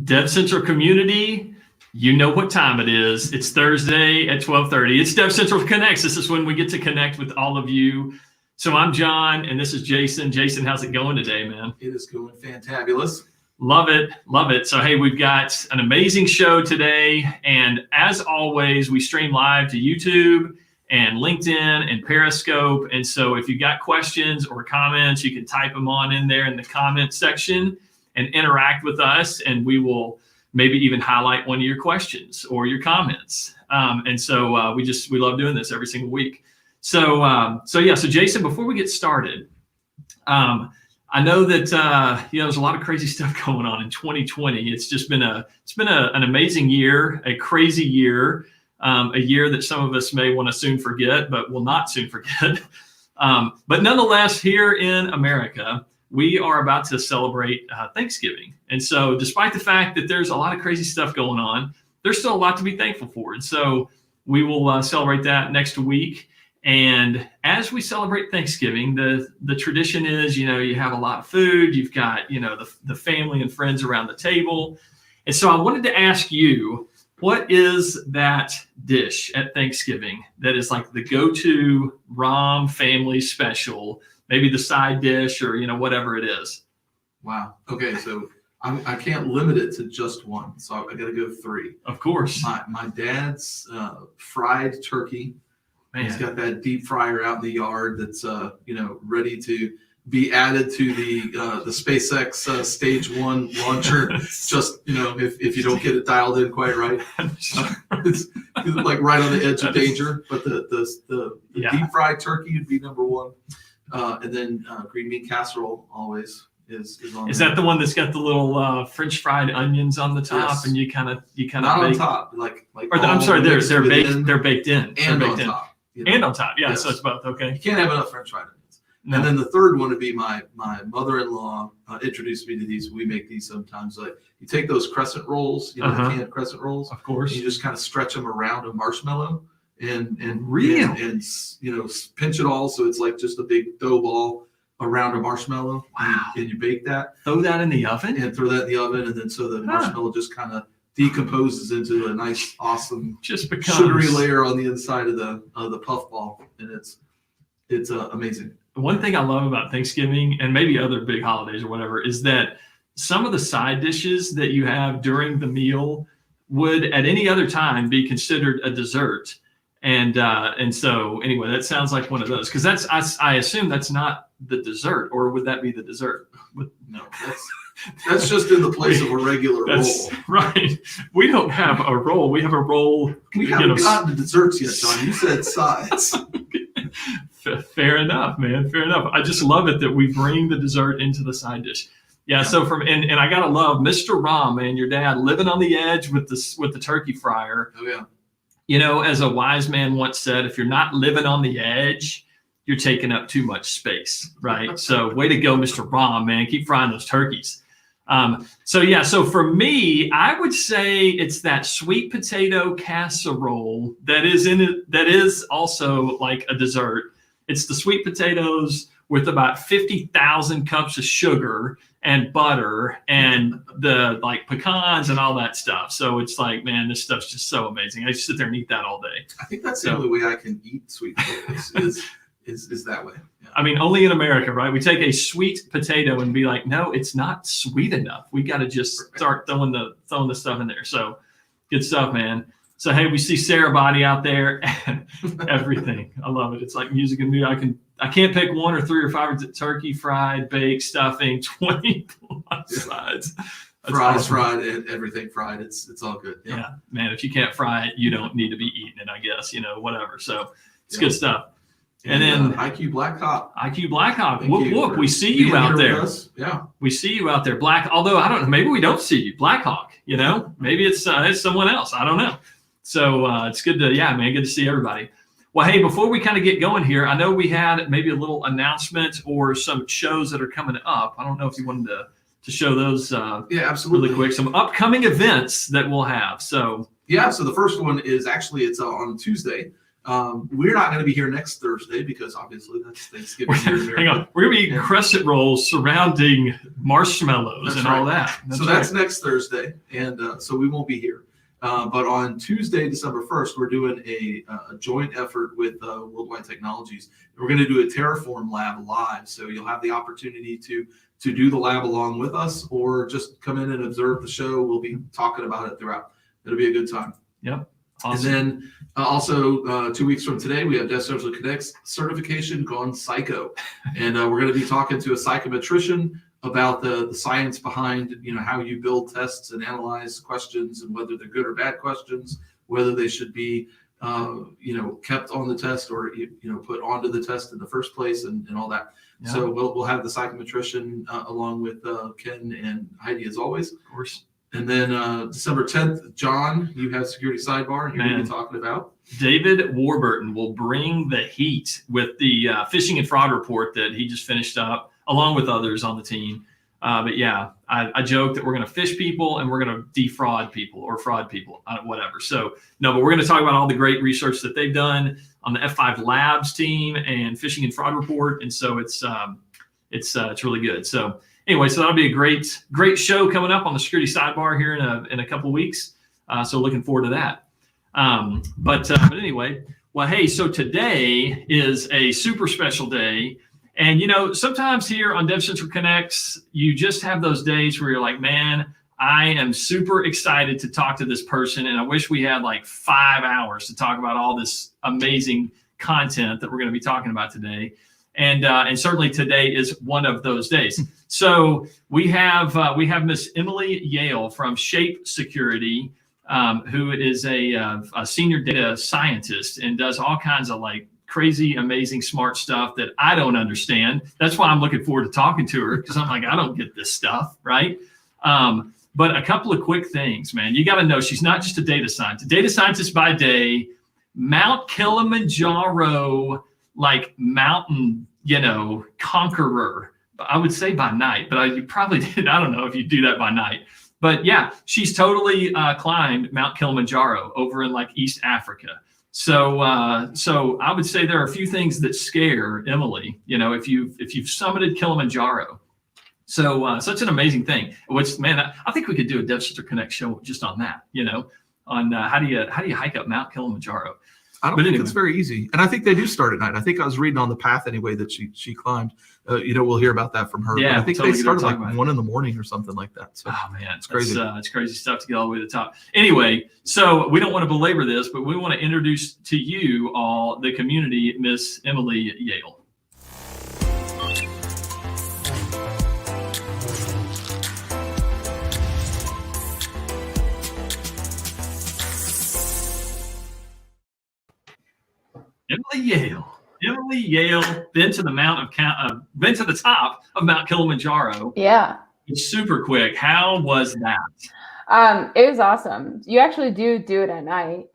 DevCentral community, you know what time it is. It's Thursday at 12:30. It's DevCentral Connects. This is when we get to connect with all of you. So I'm John, and this is Jason. Jason, how's it going today, man? It is going fantabulous. Love it. Love it. So, hey, we've got an amazing show today. And as always, we stream live to YouTube and LinkedIn and Periscope. And so if you've got questions or comments, you can type them on in there in the comment section and interact with us. And we will maybe even highlight one of your questions or your comments. And so we love doing this every single week. So Jason, before we get started, I know that there's a lot of crazy stuff going on in 2020. It's just been an amazing year, a crazy year, a year that some of us may want to soon forget, but will not soon forget. But nonetheless, here in America, we are about to celebrate Thanksgiving. And so despite the fact that there's a lot of crazy stuff going on, there's still a lot to be thankful for. And so we will celebrate that next week. And as we celebrate Thanksgiving, the tradition is, you have a lot of food, you've got, the family and friends around the table. And so I wanted to ask you, what is that dish at Thanksgiving that is like the go-to Rom family special, maybe the side dish or, whatever it is? Wow. Okay. So I can't limit it to just one. So I got to go 3. Of course. My dad's fried turkey. Man. He's got that deep fryer out in the yard that's ready to be added to the SpaceX Stage 1 launcher. Just if you don't get it dialed in quite right, it's like right on the edge of danger. But the deep fried turkey would be number 1, and then green bean casserole always is on. Is that the one that's got the little French fried onions on the top, yes. And you kind of not bake, on top like or I'm sorry, they're baked in and on top. And on top, yeah. Yes. So it's both, okay. You can't have enough French fried onions. No. And then the third one would be my mother-in-law introduced me to these. We make these sometimes. Like you take those crescent rolls, the canned crescent rolls, of course. And you just kind of stretch them around a marshmallow and pinch it all so it's like just a big dough ball around a marshmallow. Wow. And you bake that. Throw that in the oven. And throw that in the oven, and then so the marshmallow just kind of decomposes into a nice, awesome, just becomes sugary layer on the inside of the puff ball, and it's amazing. One thing I love about Thanksgiving and maybe other big holidays or whatever is that some of the side dishes that you have during the meal would at any other time be considered a dessert. And so anyway, that sounds like one of those, because I assume that's not the dessert, or would that be the dessert? No, that's just in the place of a regular roll. Right. We don't have a roll. We have a roll. We haven't gotten to desserts yet, John. You said sides. Fair enough, man. Fair enough. I just love it that we bring the dessert into the side dish. Yeah. So and I gotta love Mr. Rom, man, your dad living on the edge with the turkey fryer. Oh yeah. As a wise man once said, if you're not living on the edge, you're taking up too much space, right? So way to go, Mr. Rom, man. Keep frying those turkeys. So for me, I would say it's that sweet potato casserole that is also like a dessert. It's the sweet potatoes with about 50,000 cups of sugar and butter and the like pecans and all that stuff. So it's like, man, this stuff's just so amazing. I just sit there and eat that all day. I think that's the only way I can eat sweet potatoes is that way. Yeah. I mean, only in America, right? We take a sweet potato and be like, no, it's not sweet enough. We got to just start throwing the stuff in there. So good stuff, man. So, hey, we see Sarah Body out there and everything. I love it. It's like music and music. I can't pick 1 or 3 or 5 turkey, fried, baked, stuffing, 20 plus sides. That's fries, awesome. Fried, and everything fried. It's all good. Yeah, man. If you can't fry it, you don't need to be eating it, I guess, whatever. So it's good stuff. And then IQ Blackhawk. Whoop, we see you out there. Yeah. We see you out there. Although I don't know, maybe we don't see you. Blackhawk, maybe it's someone else. I don't know. So it's good to good to see everybody. Well, hey, before we kind of get going here, I know we had maybe a little announcement or some shows that are coming up. I don't know if you wanted to show those absolutely. Really quick. Some upcoming events that we'll have. So the first one is actually it's on Tuesday. We're not going to be here next Thursday because obviously that's Thanksgiving here in America. Hang on. We're going to be eating crescent rolls surrounding marshmallows and all that. That's next Thursday. And so we won't be here. But on Tuesday, December 1st, we're doing a joint effort with Worldwide Technologies. We're going to do a Terraform lab live. So you'll have the opportunity to do the lab along with us or just come in and observe the show. We'll be talking about it throughout. It'll be a good time. Yep. Awesome. And then also 2 weeks from today, we have DevCentral Connects certification gone psycho. And we're going to be talking to a psychometrician about the science behind, how you build tests and analyze questions and whether they're good or bad questions, whether they should be, kept on the test or, put onto the test in the first place and all that. Yeah. So we'll have the psychometrician along with Ken and Heidi as always. Of course. And then December 10th, John, you have Security Sidebar, and you're going to be talking about? David Warburton will bring the heat with the phishing and fraud report that he just finished up, along with others on the team. But yeah, I joke that we're going to phish people and we're going to defraud people or fraud people, whatever. So no, but we're going to talk about all the great research that they've done on the F5 Labs team and phishing and fraud report. And so it's really good. So anyway, so that'll be a great show coming up on the Security Sidebar here in a couple of weeks. So looking forward to that. But anyway, well, hey, so today is a super special day. And, sometimes here on DevCentral Connects, you just have those days where you're like, man, I am super excited to talk to this person. And I wish we had like 5 hours to talk about all this amazing content that we're going to be talking about today. And certainly today is one of those days. So we have Miss Emily Yale from Shape Security, who is a senior data scientist and does all kinds of like crazy, amazing, smart stuff that I don't understand. That's why I'm looking forward to talking to her, because I'm like, I don't get this stuff, right? But a couple of quick things, man. You got to know she's not just a data scientist. Data scientist by day, Mount Kilimanjaro, like mountain, conqueror. I would say by night, but you probably did. I don't know if you do that by night. But yeah, she's totally climbed Mount Kilimanjaro over in like East Africa. So I would say there are a few things that scare Emily, if you've summited Kilimanjaro. So such an amazing thing. Which, man, I think we could do a DevCentral Connect show just on that, on how do you hike up Mount Kilimanjaro. I don't think it's very easy. And I think they do start at night. I think I was reading on the path anyway that she climbed. We'll hear about that from her. Yeah, but I think totally they started like 1 a.m. or something like that. So oh man, it's crazy. It's crazy stuff to get all the way to the top. Anyway, so we don't want to belabor this, but we want to introduce to you all the community, Miss Emily Yale. Emily Yale, been to the top of Mount Kilimanjaro. Yeah. It's super quick. How was that? It was awesome. You actually do it at night.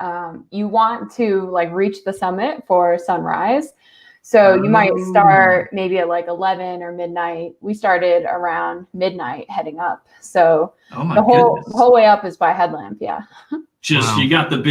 You want to like reach the summit for sunrise. So you might start maybe at like 11 or midnight. We started around midnight heading up. So the whole way up is by headlamp. Yeah. Just you got the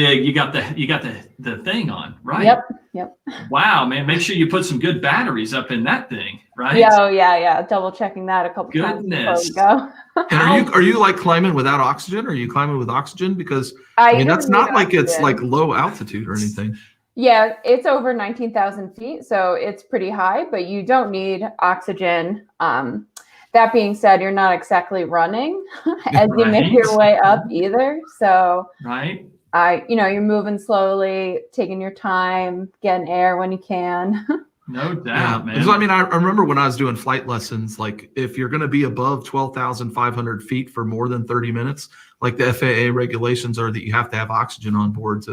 thing on, right? Yep. Wow, man. Make sure you put some good batteries up in that thing, right? Yeah. Double checking that a couple times before we go. And are you like climbing without oxygen? Or are you climbing with oxygen? Because that's not like oxygen. It's like low altitude or anything. Yeah, it's over 19,000 feet, so it's pretty high, but you don't need oxygen. That being said, you're not exactly running as you make your way up either. So, right. You're moving slowly, taking your time, getting air when you can. No doubt, man. I remember when I was doing flight lessons, like if you're going to be above 12,500 feet for more than 30 minutes, like the FAA regulations are that you have to have oxygen on board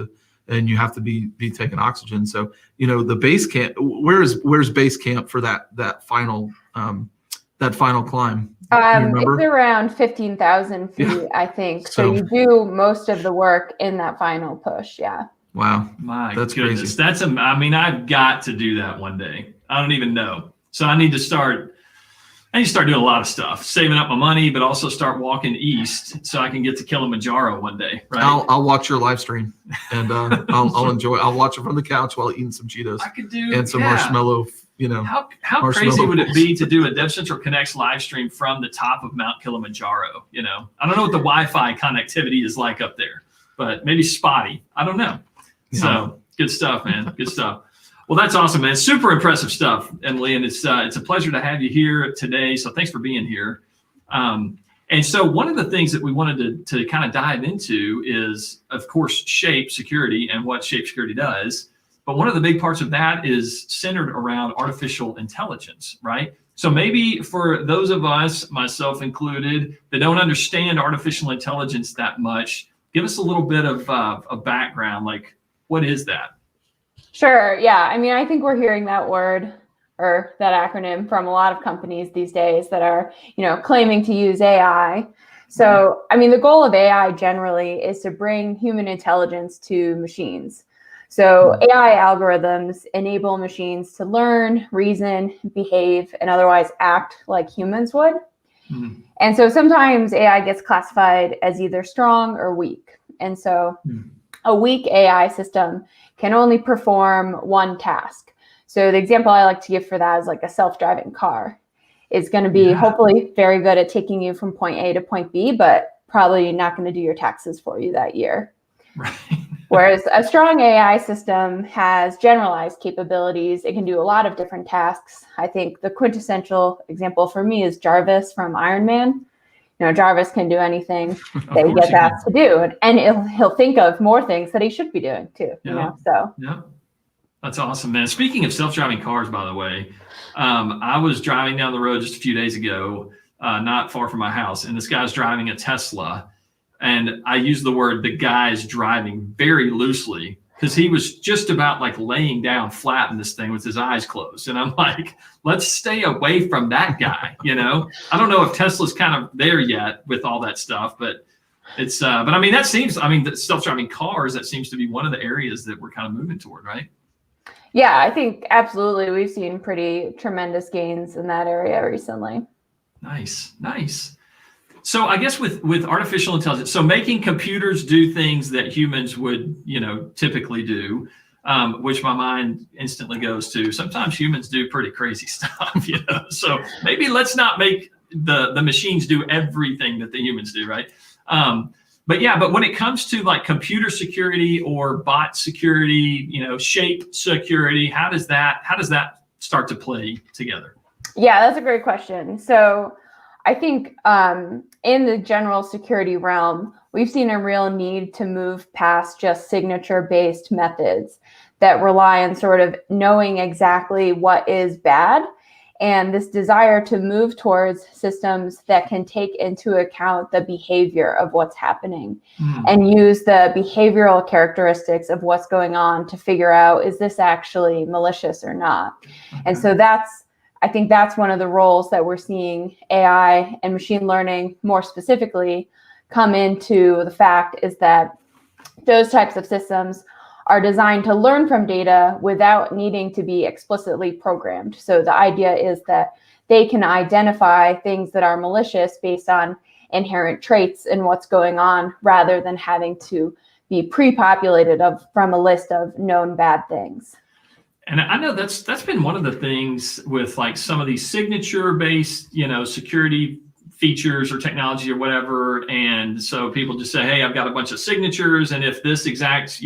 and you have to be taking oxygen. So, the base camp, where's base camp for that final climb? It's around 15,000 feet, I think. So you do most of the work in that final push. Yeah. Wow. That's goodness. Crazy. I've got to do that one day. I don't even know. So I need to start I need to start doing a lot of stuff, saving up my money, but also start walking east so I can get to Kilimanjaro one day. Right? I'll watch your live stream, and I'll enjoy. I'll watch it from the couch while eating some Cheetos I could do and some marshmallow. How crazy would it be to do a DevCentral Connects live stream from the top of Mount Kilimanjaro? I don't know what the Wi-Fi connectivity is like up there, but maybe spotty. I don't know. Yeah. So good stuff, man. Good stuff. Well, that's awesome, man. Super impressive stuff, Emily, and it's a pleasure to have you here today. So thanks for being here. And so one of the things that we wanted to kind of dive into is, of course, Shape Security and what Shape Security does. But one of the big parts of that is centered around artificial intelligence, right? So maybe for those of us, myself included, that don't understand artificial intelligence that much, give us a little bit of a background, like what is that? Sure. Yeah. I mean, I think we're hearing that word or that acronym from a lot of companies these days that are, claiming to use AI. So, I mean, the goal of AI generally is to bring human intelligence to machines. So AI algorithms enable machines to learn, reason, behave, and otherwise act like humans would. Mm-hmm. And so sometimes AI gets classified as either strong or weak. And so a weak AI system can only perform one task. So the example I like to give for that is like a self-driving car. It's going to be hopefully very good at taking you from point A to point B, but probably not going to do your taxes for you that year. Right. Whereas a strong AI system has generalized capabilities. It can do a lot of different tasks. I think the quintessential example for me is Jarvis from Iron Man. Jarvis can do anything that he gets asked to do, and he'll think of more things that he should be doing too. So that's awesome, man. Speaking of self-driving cars, by the way, I was driving down the road just a few days ago, not far from my house, and this guy's driving a Tesla. And I use the word "the guy's driving" very loosely because he was just about like laying down flat in this thing with his eyes closed. And I'm like, let's stay away from that guy. I don't know if Tesla's kind of there yet with all that stuff, but it's, but I mean, the self-driving cars, that seems to be one of the areas that we're kind of moving toward, right? Yeah, I think absolutely. We've seen pretty tremendous gains in that area recently. Nice. So I guess with artificial intelligence, so making computers do things that humans would, typically do, which my mind instantly goes to, sometimes humans do pretty crazy stuff, So maybe let's not make the machines do everything that the humans do, right? But when it comes to like computer security or bot security, Shape security, how does that start to play together? Yeah, that's a great question. So I think in the general security realm, we've seen a real need to move past just signature-based methods that rely on sort of knowing exactly what is bad, and this desire to move towards systems that can take into account the behavior of what's happening and use the behavioral characteristics of what's going on to figure out, is this actually malicious or not? Okay. And so I think that's one of the roles that we're seeing AI and machine learning more specifically come into the fact, is that those types of systems are designed to learn from data without needing to be explicitly programmed. So the idea is that they can identify things that are malicious based on inherent traits and what's going on, rather than having to be pre-populated from a list of known bad things. And I know that's been one of the things with like some of these signature-based, security features or technology or whatever. And so people just say, hey, I've got a bunch of signatures, and if this exact,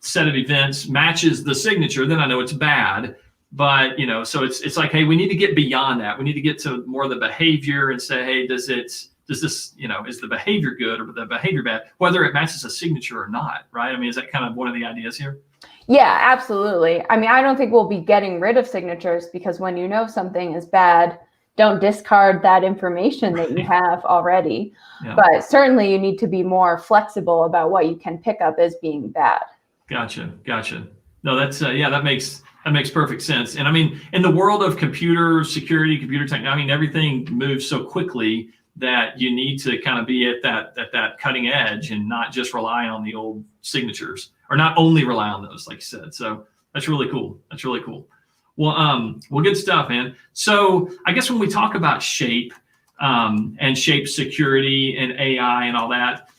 set of events matches the signature, then I know it's bad. But, so it's like, hey, we need to get beyond that. We need to get to more of the behavior and say, hey, does this, is the behavior good or the behavior bad, whether it matches a signature or not, right? I mean, is that kind of one of the ideas here? Yeah, absolutely. I mean, I don't think we'll be getting rid of signatures, because when you know something is bad, don't discard that information that you have already. Yeah. But certainly you need to be more flexible about what you can pick up as being bad. Gotcha. No, that's, that makes perfect sense. And I mean, in the world of computer security, computer tech, I mean, everything moves so quickly that you need to kind of be at that cutting edge and not just rely on the old signatures, or not only rely on those, like you said. So that's really cool. Well, good stuff, man. So I guess when we talk about Shape and Shape security and AI and all that,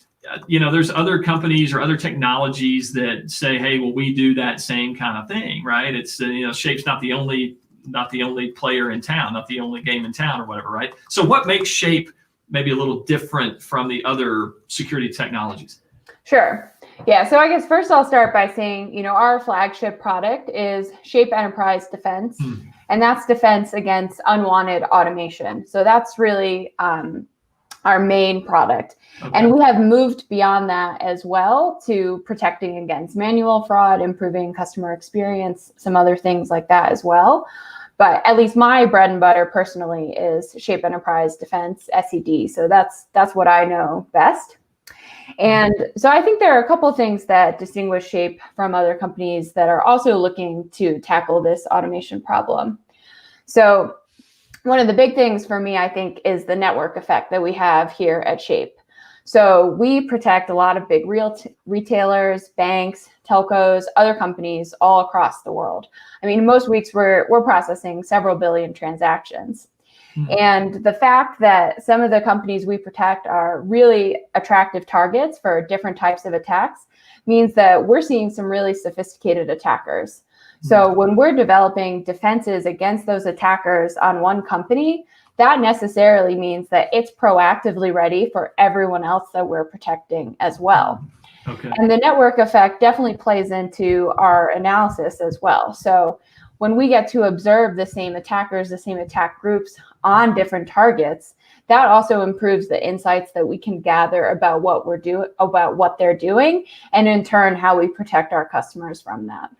there's other companies or other technologies that say, hey, well, we do that same kind of thing, right? It's Shape's not the only player in town, not the only game in town or whatever, right? So what makes Shape maybe a little different from the other security technologies? Sure. Yeah. So I guess first I'll start by saying, our flagship product is Shape Enterprise Defense, and that's defense against unwanted automation. So that's really our main product. Okay. And we have moved beyond that as well to protecting against manual fraud, improving customer experience, some other things like that as well. But at least my bread and butter personally is Shape Enterprise Defense, SED. So that's what I know best. And so I think there are a couple of things that distinguish Shape from other companies that are also looking to tackle this automation problem. So one of the big things for me, I think, is the network effect that we have here at Shape. So we protect a lot of big retailers, banks, telcos, other companies all across the world. I mean, most weeks we're processing several billion transactions. And the fact that some of the companies we protect are really attractive targets for different types of attacks means that we're seeing some really sophisticated attackers. So when we're developing defenses against those attackers on one company, that necessarily means that it's proactively ready for everyone else that we're protecting as well. Okay. And the network effect definitely plays into our analysis as well. So when we get to observe the same attackers, the same attack groups on different targets, that also improves the insights that we can gather about what they're doing, and in turn, how we protect our customers from that.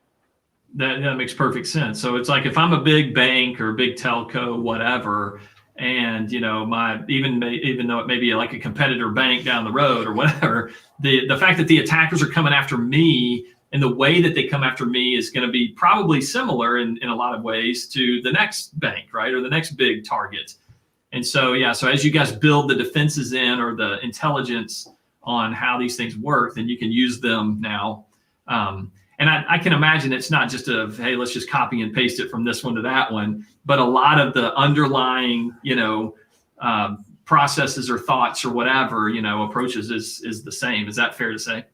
That makes perfect sense. So it's like if I'm a big bank or a big telco, whatever, and even though it may be like a competitor bank down the road or whatever, the fact that the attackers are coming after me and the way that they come after me is going to be probably similar in a lot of ways to the next bank, right? Or the next big target. And so, so as you guys build the defenses in or the intelligence on how these things work, then you can use them now. And I can imagine it's not just hey, let's just copy and paste it from this one to that one, but a lot of the underlying, processes or thoughts or whatever, approaches is the same. Is that fair to say?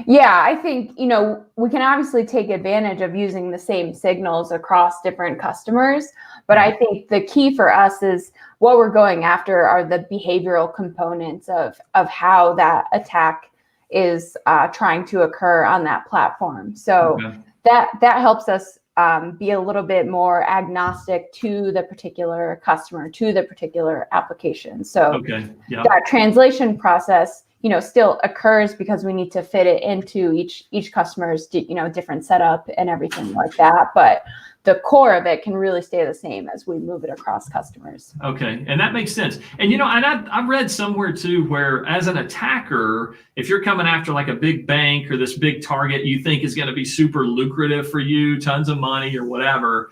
Yeah, I think, we can obviously take advantage of using the same signals across different customers, but I think the key for us is what we're going after are the behavioral components of how that attack is trying to occur on that platform. So that helps us be a little bit more agnostic to the particular customer, to the particular application. So that translation process, still occurs because we need to fit it into each customer's, different setup and everything like that. But the core of it can really stay the same as we move it across customers. Okay, and that makes sense. And and I've read somewhere too where as an attacker, if you're coming after like a big bank or this big target you think is going to be super lucrative for you, tons of money or whatever,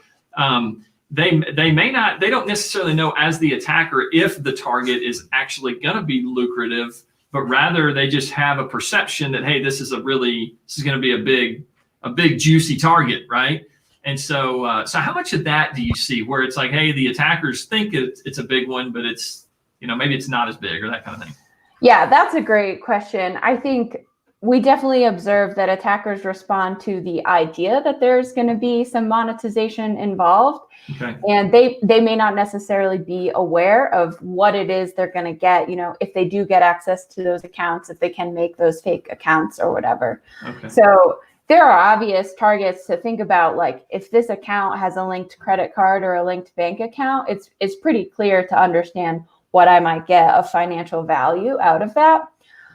they don't necessarily know as the attacker if the target is actually going to be lucrative, but rather they just have a perception that, hey, this is going to be a big juicy target, right? And so how much of that do you see where it's like, hey, the attackers think it's a big one, but it's, maybe it's not as big or that kind of thing? Yeah, that's a great question. I think we definitely observe that attackers respond to the idea that there's going to be some monetization involved. Okay. And they may not necessarily be aware of what it is they're going to get, if they do get access to those accounts, if they can make those fake accounts or whatever. Okay. So there are obvious targets to think about, like if this account has a linked credit card or a linked bank account, it's pretty clear to understand what I might get of financial value out of that.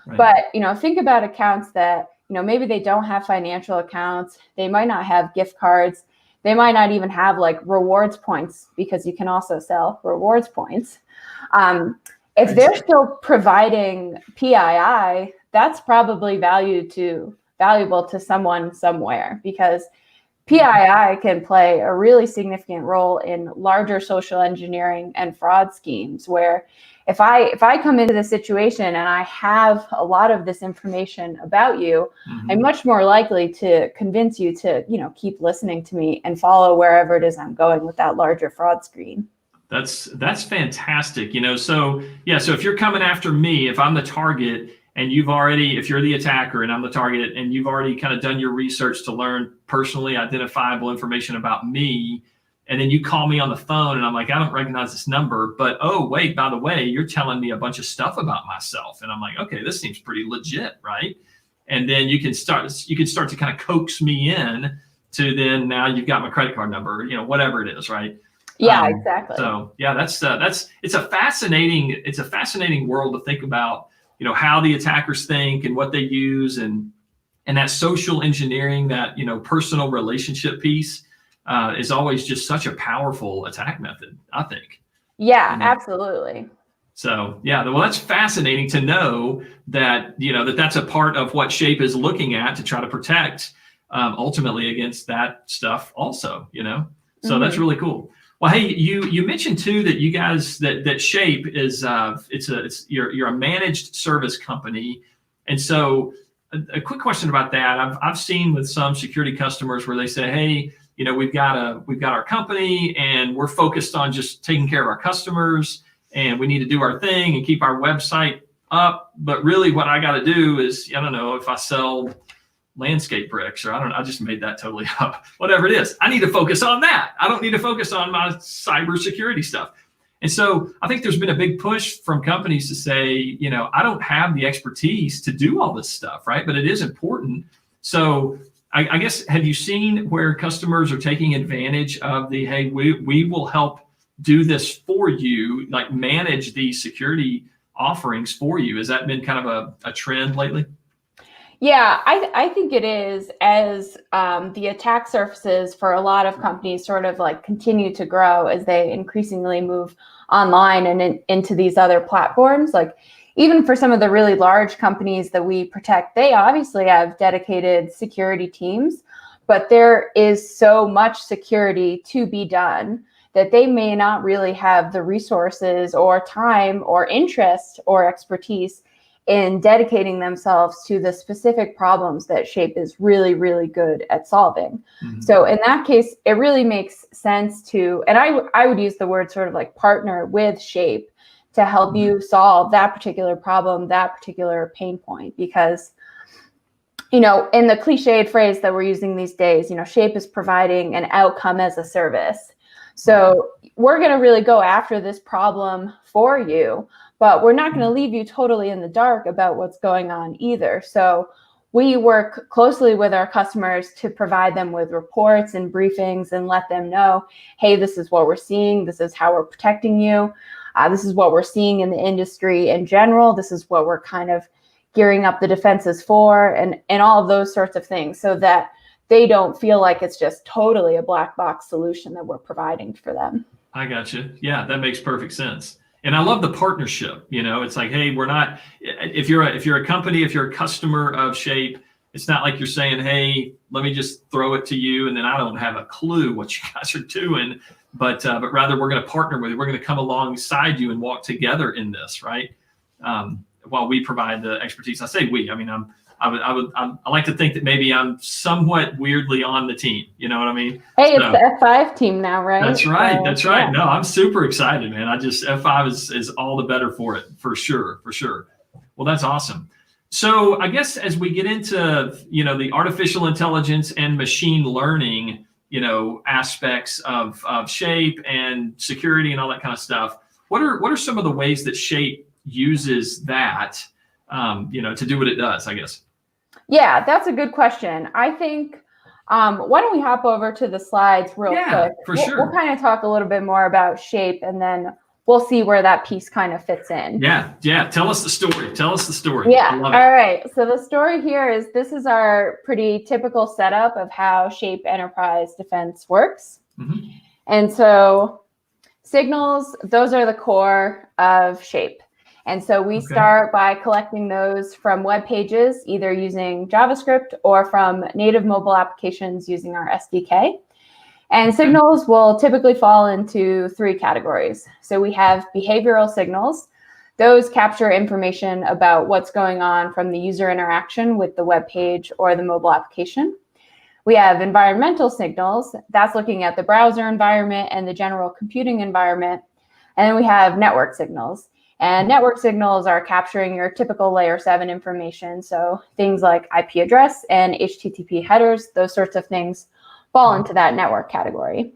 Right. But, think about accounts that, maybe they don't have financial accounts. They might not have gift cards. They might not even have like rewards points, because you can also sell rewards points. If they're still providing PII, that's probably valuable to someone somewhere, because PII can play a really significant role in larger social engineering and fraud schemes where if I come into this situation and I have a lot of this information about you, I'm much more likely to convince you to, keep listening to me and follow wherever it is I'm going with that larger fraud screen. That's fantastic. So if you're coming after me, if I'm the target and if you're the attacker and I'm the target and you've already kind of done your research to learn personally identifiable information about me, and then you call me on the phone and I'm like, I don't recognize this number, but oh, wait, by the way, you're telling me a bunch of stuff about myself. And I'm like, okay, this seems pretty legit, right? And then you can start to kind of coax me in to then now you've got my credit card number, whatever it is, right? Yeah, exactly. So yeah, it's a fascinating world to think about, how the attackers think and what they use and that social engineering, that, personal relationship piece is always just such a powerful attack method, I think. Yeah, absolutely. So yeah, well, that's fascinating to know that, that's a part of what Shape is looking at to try to protect ultimately against that stuff also, so that's really cool. Well, hey, you mentioned too that you guys that Shape is you're a managed service company, and so a quick question about that. I've seen with some security customers where they say, hey, we've got our company and we're focused on just taking care of our customers and we need to do our thing and keep our website up, but really what I got to do is, I don't know, if I sell landscape bricks, or I just made that totally up, whatever it is, I need to focus on that. I don't need to focus on my cybersecurity stuff. And so I think there's been a big push from companies to say, I don't have the expertise to do all this stuff, right? But it is important. So I guess, have you seen where customers are taking advantage of the, hey, we will help do this for you, like manage these security offerings for you? Has that been kind of a trend lately? Yeah, I think it is, as the attack surfaces for a lot of companies sort of like continue to grow as they increasingly move online and into these other platforms. Like even for some of the really large companies that we protect, they obviously have dedicated security teams, but there is so much security to be done that they may not really have the resources or time or interest or expertise in dedicating themselves to the specific problems that Shape is really, really good at solving. So in that case, it really makes sense to, and I would use the word sort of like partner with Shape to help you solve that particular problem, that particular pain point, because, in the cliched phrase that we're using these days, Shape is providing an outcome as a service. So we're going to really go after this problem for you, but we're not going to leave you totally in the dark about what's going on either. So we work closely with our customers to provide them with reports and briefings and let them know, hey, this is what we're seeing. This is how we're protecting you. This is what we're seeing in the industry in general. This is what we're kind of gearing up the defenses for, and all of those sorts of things, so that they don't feel like it's just totally a black box solution that we're providing for them. I got you. Yeah, that makes perfect sense. And I love the partnership. It's like, hey, we're not, if you're a company, if you're a customer of Shape, it's not like you're saying, hey, let me just throw it to you and then I don't have a clue what you guys are doing. But rather, we're going to partner with you. We're going to come alongside you and walk together in this, right? While we provide the expertise. I say we. I mean, I like to think that maybe I'm somewhat weirdly on the team. You know what I mean? Hey, it's the F5 team now, right? That's right. So, that's right. Yeah. No, I'm super excited, man. F5 is all the better for it, for sure. Well, that's awesome. So I guess as we get into, the artificial intelligence and machine learning, aspects of Shape and security and all that kind of stuff, what are some of the ways that Shape uses that, to do what it does, I guess? Yeah, that's a good question. I think, why don't we hop over to the slides real quick? Sure. We'll kind of talk a little bit more about Shape, and then we'll see where that piece kind of fits in. Yeah. Tell us the story. Yeah. All right. So the story here is, this is our pretty typical setup of how Shape Enterprise Defense works. And so signals, those are the core of Shape. And so we start by collecting those from web pages, either using JavaScript or from native mobile applications using our SDK. And signals will typically fall into three categories. So we have behavioral signals. Those capture information about what's going on from the user interaction with the web page or the mobile application. We have environmental signals. That's looking at the browser environment and the general computing environment. And then we have network signals. And network signals are capturing your typical layer 7 information. So things like IP address and HTTP headers, those sorts of things fall into that network category.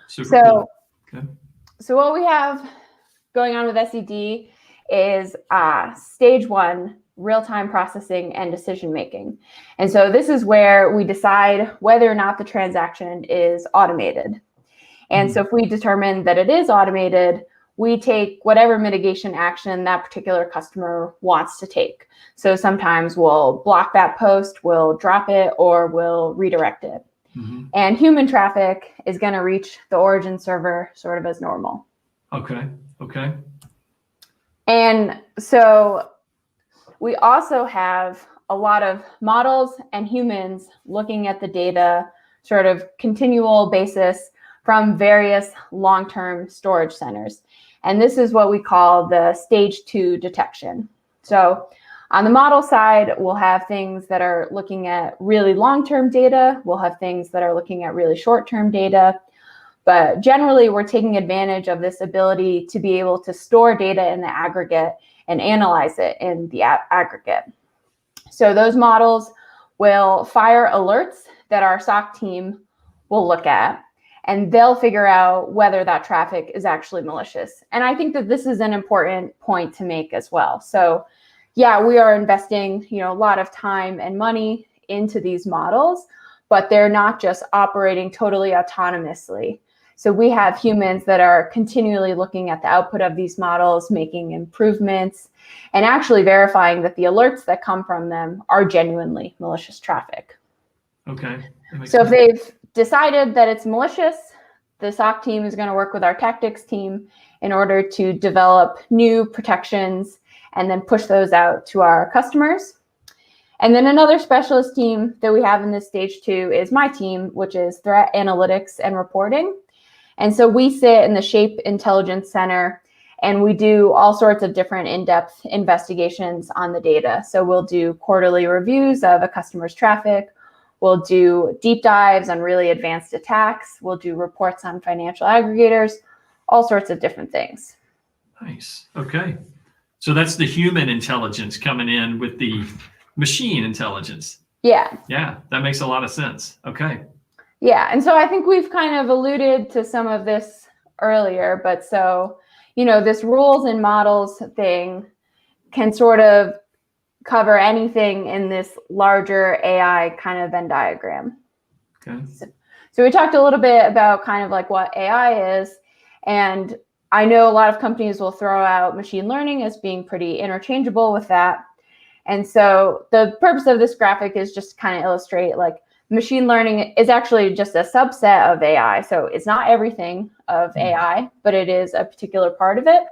Super cool. Okay. So what we have going on with SED is stage 1, real-time processing and decision making. And so this is where we decide whether or not the transaction is automated. And so if we determine that it is automated, we take whatever mitigation action that particular customer wants to take. So sometimes we'll block that post, we'll drop it, or we'll redirect it. And human traffic is going to reach the origin server sort of as normal. Okay. And so we also have a lot of models and humans looking at the data sort of continual basis from various long-term storage centers. And this is what we call the stage 2 detection. So on the model side, we'll have things that are looking at really long-term data. We'll have things that are looking at really short-term data. But generally, we're taking advantage of this ability to be able to store data in the aggregate and analyze it in the aggregate. So those models will fire alerts that our SOC team will look at, and they'll figure out whether that traffic is actually malicious. And I think that this is an important point to make as well. So yeah, we are investing, a lot of time and money into these models, but they're not just operating totally autonomously. So we have humans that are continually looking at the output of these models, making improvements, and actually verifying that the alerts that come from them are genuinely malicious traffic. Okay. So if they've decided that it's malicious, the SOC team is going to work with our tactics team in order to develop new protections and then push those out to our customers. And then another specialist team that we have in this stage 2 is my team, which is threat analytics and reporting. And so we sit in the Shape Intelligence Center, and we do all sorts of different in-depth investigations on the data. So we'll do quarterly reviews of a customer's traffic. We'll do deep dives on really advanced attacks. We'll do reports on financial aggregators, all sorts of different things. Nice. Okay. So that's the human intelligence coming in with the machine intelligence. Yeah. Yeah, that makes a lot of sense. Okay. Yeah, and so I think we've kind of alluded to some of this earlier, but so, this rules and models thing can sort of cover anything in this larger AI kind of Venn diagram. Okay. So we talked a little bit about kind of like what AI is, and I know a lot of companies will throw out machine learning as being pretty interchangeable with that. And so the purpose of this graphic is just to kind of illustrate like machine learning is actually just a subset of AI. So it's not everything of AI, but it is a particular part of it.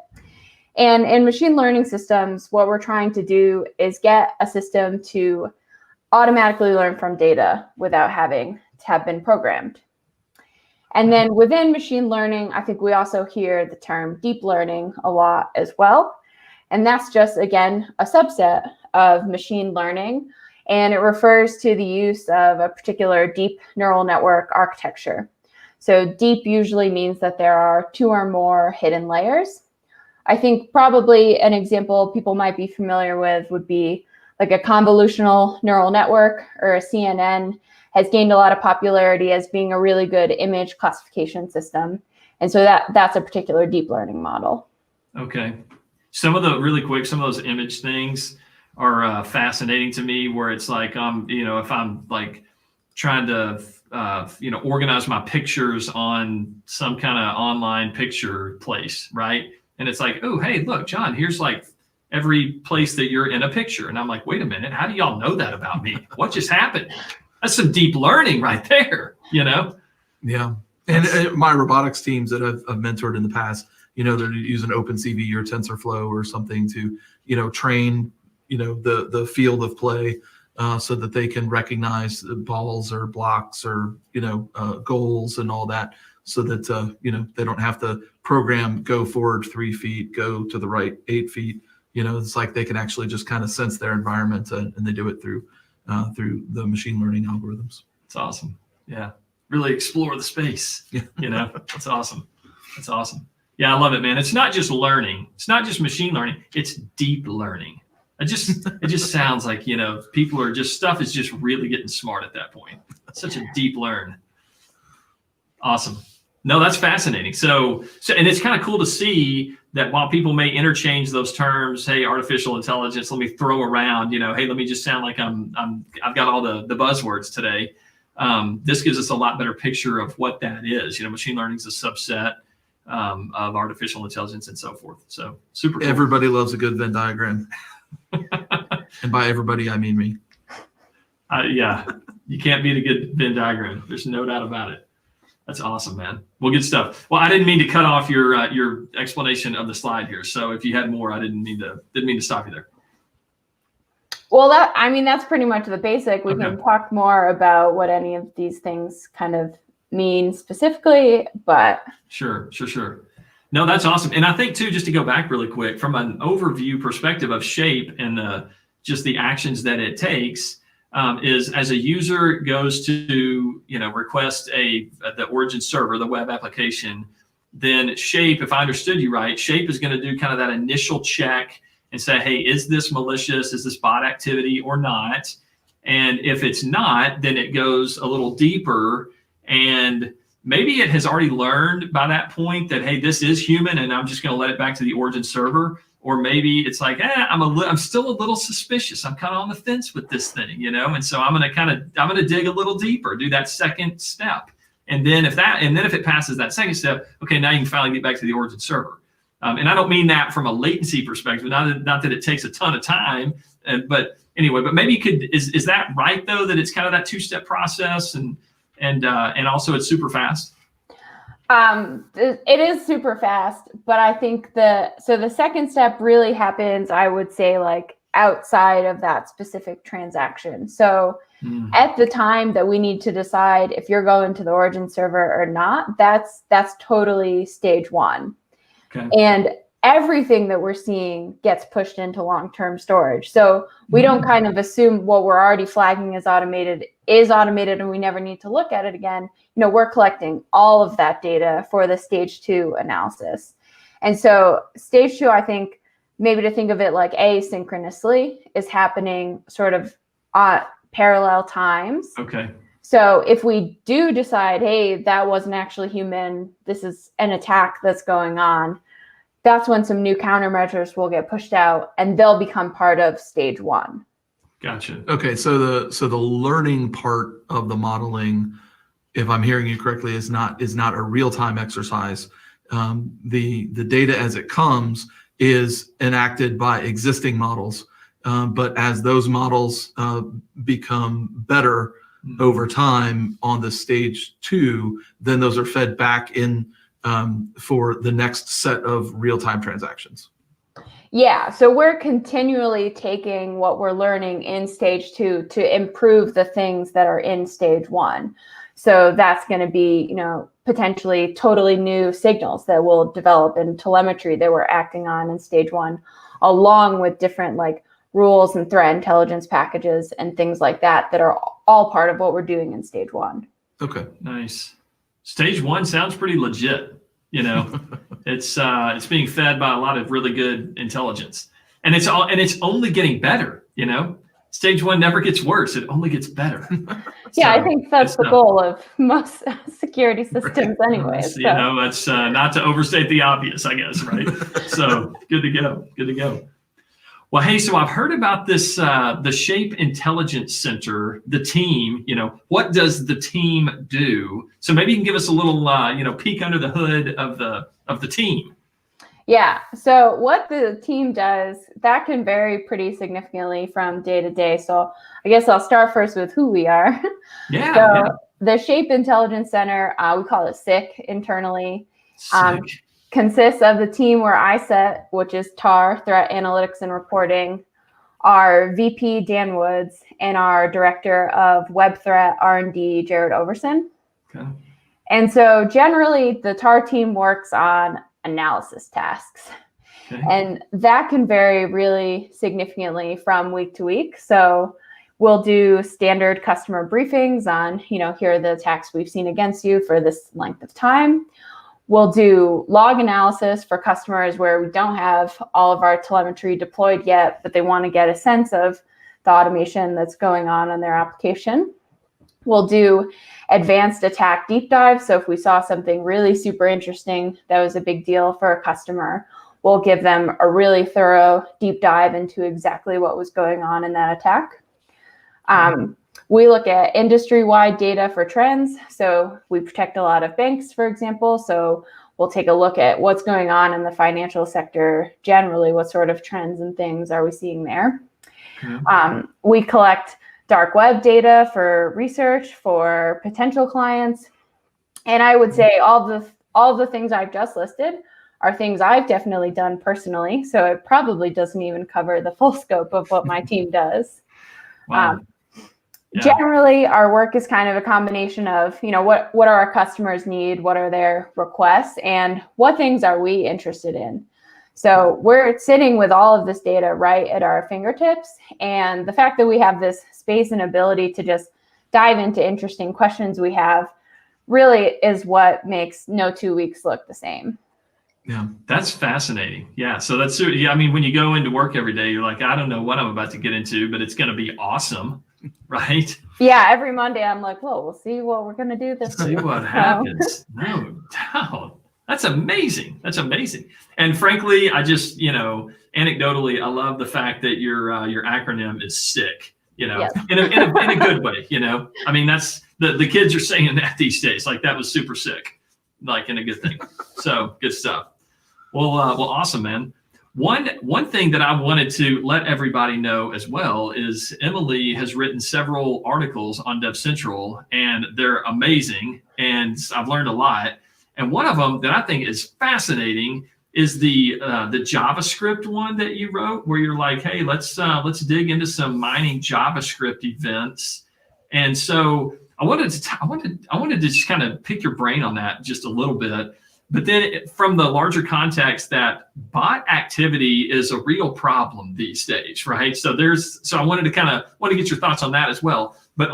And in machine learning systems, what we're trying to do is get a system to automatically learn from data without having to have been programmed. And then within machine learning, I think we also hear the term deep learning a lot as well. And that's just, again, a subset of machine learning. And it refers to the use of a particular deep neural network architecture. So deep usually means that there are 2 or more hidden layers. I think probably an example people might be familiar with would be like a convolutional neural network, or a CNN has gained a lot of popularity as being a really good image classification system. And so that's a particular deep learning model. Okay. Some of those image things are fascinating to me, where it's like, if I'm like trying to, organize my pictures on some kind of online picture place, right? And it's like, oh, hey, look, John, here's like every place that you're in a picture. And I'm like, wait a minute, how do y'all know that about me? What just happened? That's some deep learning right there, Yeah. And my robotics teams that I've mentored in the past, they're using OpenCV or TensorFlow or something to, train, the field of play so that they can recognize balls or blocks or, goals and all that so that they don't have to program go forward 3 feet, go to the right 8 feet. It's like they can actually just kind of sense their environment, and they do it through the machine learning algorithms. It's awesome. Yeah, really explore the space. That's awesome. That's awesome. Yeah, I love it, man. It's not just learning. It's not just machine learning. It's deep learning. It just sounds like, people are just, stuff is just really getting smart at that point. It's such a deep learn. Awesome. No, that's fascinating. So and it's kind of cool to see that while people may interchange those terms, hey, artificial intelligence, let me throw around, hey, let me just sound like I've got all the buzzwords today. This gives us a lot better picture of what that is. Machine learning is a subset of artificial intelligence and so forth. So super cool. Everybody loves a good Venn diagram. And by everybody, I mean me. Yeah, you can't beat a good Venn diagram. There's no doubt about it. That's awesome, man. Well, good stuff. Well, I didn't mean to cut off your explanation of the slide here. So if you had more, I didn't mean to stop you there. Well, that's pretty much the basic. We can talk more about what any of these things kind of mean specifically, but Sure. No, that's awesome. And I think too, just to go back really quick from an overview perspective of Shape and just the actions that it takes, is as a user goes to request the origin server, the web application, then Shape, if I understood you right, Shape is going to do kind of that initial check and say, hey, is this malicious? Is this bot activity or not? And if it's not, then it goes a little deeper, and maybe it has already learned by that point that, hey, this is human and I'm just going to let it back to the origin server. Or maybe it's like, I'm still a little suspicious. I'm kind of on the fence with this thing, and so I'm going to dig a little deeper, do that second step. And then if it passes that second step, okay, now you can finally get back to the origin server. And I don't mean that from a latency perspective, not that it takes a ton of time, but anyway, but maybe you could, is that right though, that it's kind of that 2-step process and also it's super fast? It is super fast, but I think the second step really happens, I would say, like outside of that specific transaction. So at the time that we need to decide if you're going to the origin server or not, that's totally stage 1. Okay. And everything that we're seeing gets pushed into long-term storage. So we don't kind of assume what we're already flagging as automated is automated and we never need to look at it again. We're collecting all of that data for the stage 2 analysis. And so stage 2, I think maybe to think of it like asynchronously, is happening sort of parallel times. Okay. So if we do decide, hey, that wasn't actually human, this is an attack that's going on, that's when some new countermeasures will get pushed out and they'll become part of stage 1. Gotcha. Okay, so the learning part of the modeling, if I'm hearing you correctly, is not a real-time exercise. The data as it comes is enacted by existing models, but as those models become better over time on the stage 2, then those are fed back in for the next set of real-time transactions. Yeah, so we're continually taking what we're learning in stage 2 to improve the things that are in stage 1. So that's going to be, potentially totally new signals that will develop in telemetry that we're acting on in stage 1, along with different like rules and threat intelligence packages and things like that are all part of what we're doing in stage 1. Okay, nice. Stage 1 sounds pretty legit. It's being fed by a lot of really good intelligence, and it's only getting better. Stage 1 never gets worse; it only gets better. Yeah, so, I think that's the goal of most security systems, anyway. It's not to overstate the obvious, I guess, right? So good to go. Good to go. Well, hey, so I've heard about this, the Shape Intelligence Center, the team. What does the team do? So maybe you can give us a little, peek under the hood of the team. Yeah. So what the team does, that can vary pretty significantly from day to day. So I guess I'll start first with who we are. Yeah. So the Shape Intelligence Center, we call it SICK internally. SICK. Consists of the team where I sit, which is TAR, Threat Analytics and Reporting, our VP, Dan Woods, and our Director of Web Threat R&D, Jared Overson. Okay. And so generally the TAR team works on analysis tasks. Okay. And that can vary really significantly from week to week. So we'll do standard customer briefings on, here are the attacks we've seen against you for this length of time. We'll do log analysis for customers where we don't have all of our telemetry deployed yet, but they want to get a sense of the automation that's going on their application. We'll do advanced attack deep dive. So if we saw something really super interesting that was a big deal for a customer, we'll give them a really thorough deep dive into exactly what was going on in that attack. We look at industry-wide data for trends. So we protect a lot of banks, for example. So we'll take a look at what's going on in the financial sector generally. What sort of trends and things are we seeing there? We collect dark web data for research for potential clients. And I would say all the things I've just listed are things I've definitely done personally. So it probably doesn't even cover the full scope of what my team does. Wow. Generally, our work is kind of a combination of, what do our customers need, what are their requests, and what things are we interested in. So we're sitting with all of this data right at our fingertips. And the fact that we have this space and ability to just dive into interesting questions we have really is what makes no 2 weeks look the same. Yeah, that's fascinating. Yeah, so that's, when you go into work every day, you're like, I don't know what I'm about to get into, but it's going to be awesome, right? Yeah, every Monday I'm like, well, we'll see what we're going to do this week. See what happens. No doubt. That's amazing. That's amazing. And frankly, I just, anecdotally, I love the fact that your acronym is SICK, Yes. in a good way, that's the kids are saying that these days, like that was super sick, like in a good thing. So good stuff. Well, awesome, man. One thing that I wanted to let everybody know as well is Emily has written several articles on DevCentral, and they're amazing, and I've learned a lot. And one of them that I think is fascinating is the JavaScript one that you wrote, where you're like, hey, let's dig into some mining JavaScript events. And so I wanted to just kind of pick your brain on that just a little bit. But then from the larger context that bot activity is a real problem these days, right? So I wanted to get your thoughts on that as well. But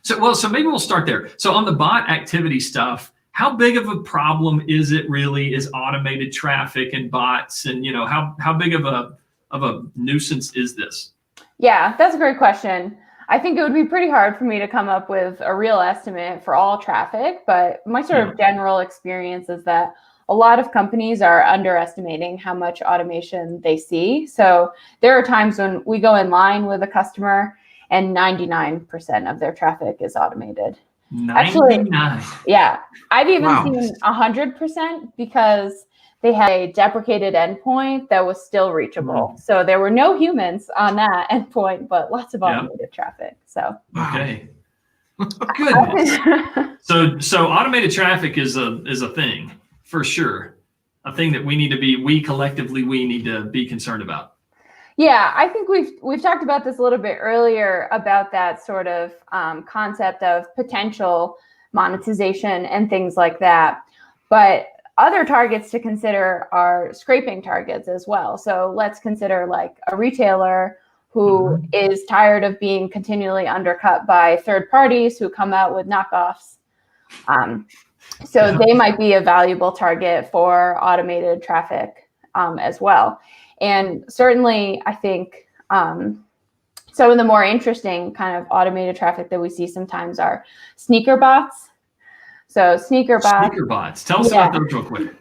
so maybe we'll start there. So on the bot activity stuff, how big of a problem is it really? Is automated traffic and bots, and how big of a nuisance is this? Yeah, that's a great question. I think it would be pretty hard for me to come up with a real estimate for all traffic, but my sort of general experience is that a lot of companies are underestimating how much automation they see. So there are times when we go in line with a customer and 99% of their traffic is automated. 99. Actually, yeah, I've even seen 100% because they had a deprecated endpoint that was still reachable. So there were no humans on that endpoint, but lots of automated traffic. So okay, goodness. So automated traffic is a thing for sure, a thing that we collectively need to be concerned about. Yeah, I think we've talked about this a little bit earlier about that sort of concept of potential monetization and things like that. But other targets to consider are scraping targets as well. So let's consider like a retailer who is tired of being continually undercut by third parties who come out with knockoffs. So they might be a valuable target for automated traffic as well. And certainly, I think some of the more interesting kind of automated traffic that we see sometimes are sneaker bots. So sneaker bots. Tell us about those real quick.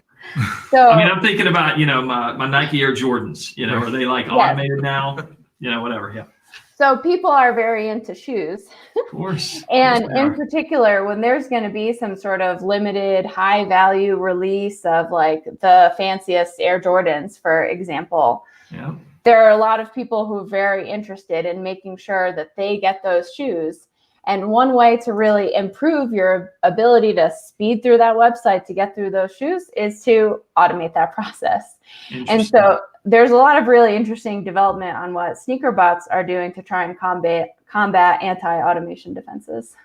So I'm thinking about my Nike Air Jordans. Are they like automated now? Whatever. Yeah. So people are very into shoes. Of course. And in particular, when there's going to be some sort of limited high value release of like the fanciest Air Jordans, for example, there are a lot of people who are very interested in making sure that they get those shoes. And one way to really improve your ability to speed through that website to get through those shoes is to automate that process. And so there's a lot of really interesting development on what sneaker bots are doing to try and combat anti-automation defenses.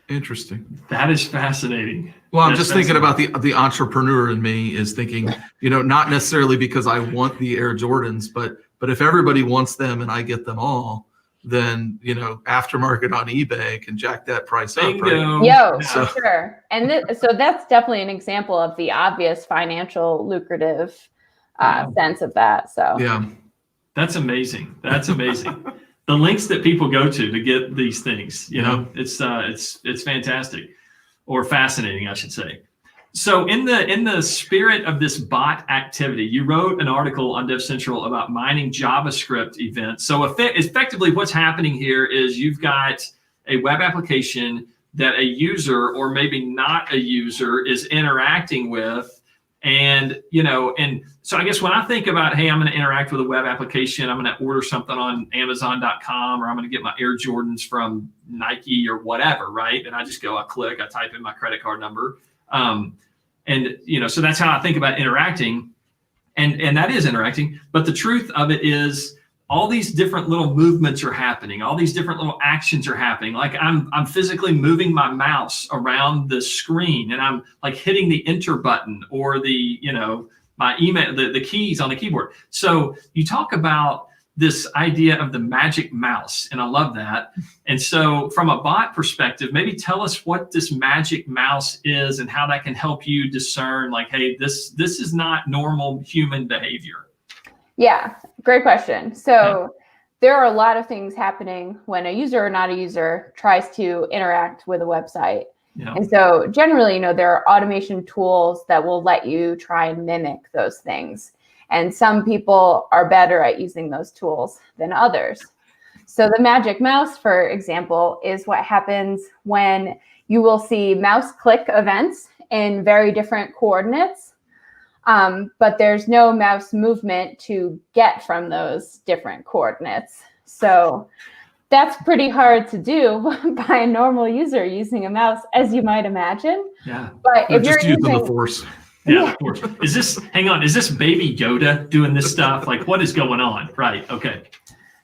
Interesting. That is fascinating. Well, I'm That's just thinking fascinating. about the entrepreneur in me is thinking, not necessarily because I want the Air Jordans, but if everybody wants them and I get them all, then aftermarket on eBay can jack that price up, right? Bingo. Yo, So- for sure. And so that's definitely an example of the obvious financial lucrative sense of that. So Yeah. That's amazing. That's amazing. The links that people go to get these things, it's fantastic, or fascinating, I should say. So in the spirit of this bot activity, you wrote an article on DevCentral about mining JavaScript events. So effectively what's happening here is you've got a web application that a user, or maybe not a user, is interacting with. And so I guess when I think about, hey, I'm going to interact with a web application, I'm going to order something on Amazon.com, or I'm going to get my Air Jordans from Nike or whatever, right? And I just go, I click, I type in my credit card number. So that's how I think about interacting. And that is interacting. But the truth of it is, all these different little movements are happening. All these different little actions are happening. Like I'm physically moving my mouse around the screen, and I'm like hitting the enter button, or my email, the keys on the keyboard. So you talk about this idea of the magic mouse, and I love that. And so from a bot perspective, maybe tell us what this magic mouse is and how that can help you discern, like, hey, this is not normal human behavior. yeah, great question. So there are a lot of things happening when a user or not a user tries to interact with a website. Yeah. And so generally, there are automation tools that will let you try and mimic those things. And some people are better at using those tools than others. So the magic mouse, for example, is what happens when you will see mouse click events in very different coordinates. But there's no mouse movement to get from those different coordinates. So that's pretty hard to do by a normal user using a mouse, as you might imagine. Yeah. But if you're using the force. Yeah, of course. Is this baby Yoda doing this stuff? Like, what is going on? Right. Okay.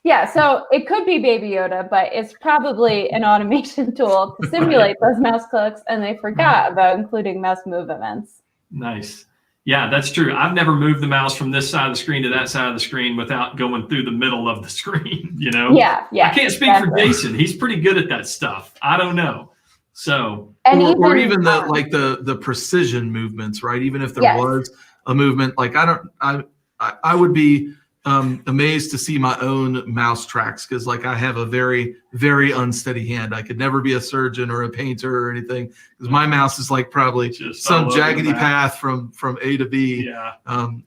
Yeah, so it could be Baby Yoda, but it's probably an automation tool to simulate those mouse clicks, and they forgot about including mouse move events. Nice. Yeah, that's true. I've never moved the mouse from this side of the screen to that side of the screen without going through the middle of the screen, Yeah. I can't speak for Jason. He's pretty good at that stuff. I don't know. So, or even the precision movements, right? Even if there was a movement, like I would be amazed to see my own mouse tracks, because like I have a very, very unsteady hand. I could never be a surgeon or a painter or anything, because my mouse is like probably just some jaggedy path from A to B. Yeah.